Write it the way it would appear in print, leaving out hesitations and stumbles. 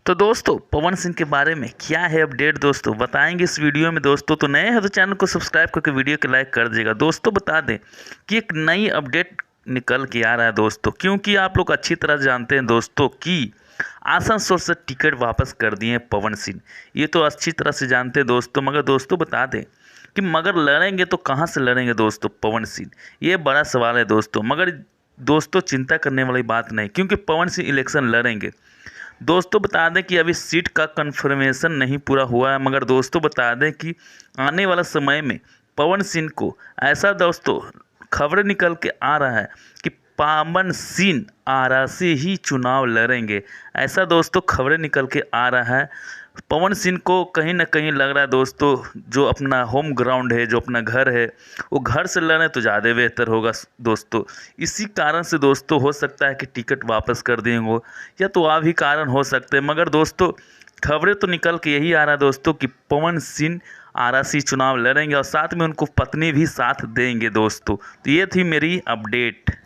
तो दोस्तों पवन सिंह के बारे में क्या है अपडेट दोस्तों बताएंगे इस वीडियो में। दोस्तों तो नए हैं तो चैनल को सब्सक्राइब करके वीडियो को लाइक कर दीजिएगा। दोस्तों बता दें कि एक नई अपडेट निकल के आ रहा है दोस्तों, क्योंकि आप लोग अच्छी तरह जानते हैं दोस्तों कि आसनसोल से टिकट वापस कर दिए हैं पवन सिंह। ये तो अच्छी तरह से जानते हैं दोस्तों, मगर दोस्तों बता दें कि मगर लड़ेंगे तो कहाँ से लड़ेंगे दोस्तों पवन सिंह, ये बड़ा सवाल है दोस्तों। मगर दोस्तों चिंता करने वाली बात नहीं, क्योंकि पवन सिंह इलेक्शन लड़ेंगे। दोस्तों बता दें कि अभी सीट का कन्फर्मेशन नहीं पूरा हुआ है, मगर दोस्तों बता दें कि आने वाला समय में पवन सिंह को ऐसा दोस्तों खबरें निकल के आ रहा है कि पवन सिंह आरा से ही चुनाव लड़ेंगे। ऐसा दोस्तों खबरें निकल के आ रहा है। पवन सिंह को कहीं ना कहीं लग रहा है दोस्तों, जो अपना होम ग्राउंड है, जो अपना घर है, वो घर से लड़ें तो ज़्यादा बेहतर होगा दोस्तों। इसी कारण से दोस्तों हो सकता है कि टिकट वापस कर देंगे, या तो आ भी कारण हो सकते हैं। मगर दोस्तों खबरें तो निकल के यही आ रहा है दोस्तों कि पवन सिंह आरा से चुनाव लड़ेंगे और साथ में उनको पत्नी भी साथ देंगे दोस्तों। तो ये थी मेरी अपडेट।